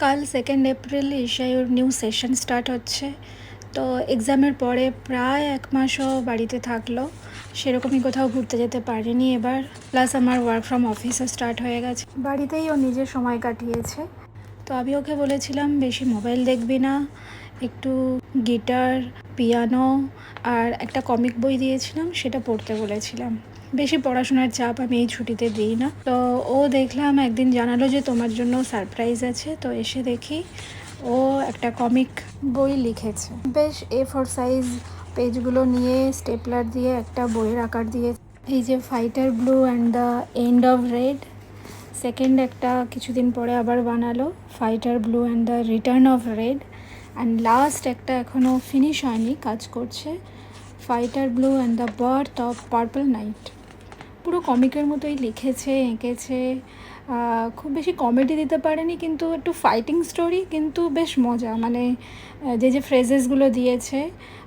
কাল 2nd April ইশাইউর new session start হচ্ছে। তো এক্সামের পরে প্রায় 1 মাসও বাড়িতে থাকলো, সেরকমই কোথাও ঘুরতে যেতে পারিনি এবার। প্লাস আমার ওয়ার্ক ফ্রম অফিসও স্টার্ট হয়ে গেছে, বাড়িতেই ও নিজের সময় কাটিয়েছে। তো আমি ওকে বলেছিলাম বেশি মোবাইল দেখবি না, একটু গিটার, পিয়ানো আর একটা কমিক বই দিয়েছিলাম, সেটা পড়তে বলেছিলাম। বেশি পড়াশোনার চাপ আমি এই ছুটিতে দিই না। তো ও দেখলাম একদিন জানালো যে তোমার জন্য সারপ্রাইজ আছে। তো এসে দেখি ও একটা কমিক বই লিখেছে, বেশ A4 সাইজ পেজগুলো নিয়ে স্টেপলার দিয়ে একটা বইয়ের আকার দিয়ে। এই যে fighter blue and the end of red, second একটা কিছুদিন পরে আবার বানালো, fighter blue and the return of red, and last একটা এখনও ফিনিশ হয়নি, কাজ করছে, fighter blue and the birth of purple night. পুরো কমিকের মতোই লিখেছে, এঁকেছে। খুব বেশি কমেডি দিতে পারেনি, কিন্তু একটু ফাইটিং স্টোরি, কিন্তু বেশ মজা। মানে যে ফ্রেজেসগুলো দিয়েছে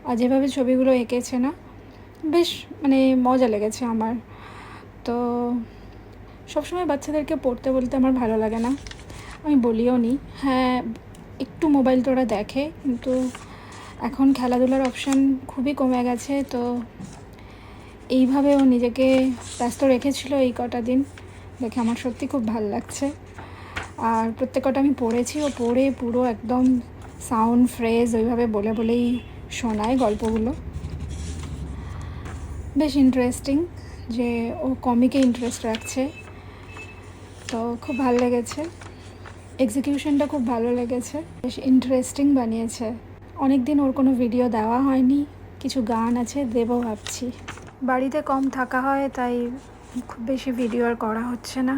আর যেভাবে ছবিগুলো এঁকেছে না, বেশ মানে মজা লেগেছে আমার। তো সবসময় বাচ্চাদেরকে পড়তে বলতে আমার ভালো লাগে না, আমি বলিও নি। হ্যাঁ, একটু মোবাইল তোরা দেখে, কিন্তু এখন খেলাধুলার অপশান খুবই কমে গেছে। তো এইভাবে ও নিজেকে ব্যস্ত রেখেছিল এই কটা দিন, দেখে আমার সত্যি খুব ভালো লাগছে। আর প্রত্যেক কটা আমি পড়েছি, ও পড়ে পুরো একদম সাউন্ড ফ্রেজ ওইভাবে বলে বলেই শোনায় গল্পগুলো। বেশ ইন্টারেস্টিং যে ও কমিকে ইন্টারেস্ট রাখছে। তো খুব ভালো লেগেছে, এক্সিকিউশনটা খুব ভালো লেগেছে, বেশ ইন্টারেস্টিং বানিয়েছে। অনেক দিন ওর কোনো ভিডিও দেওয়া হয়নি, কিছু গান আছে দেবো ভাবছি। বাড়িতে কম থাকা হয়, তাই খুব বেশি ভিডিও আর করা হচ্ছে না।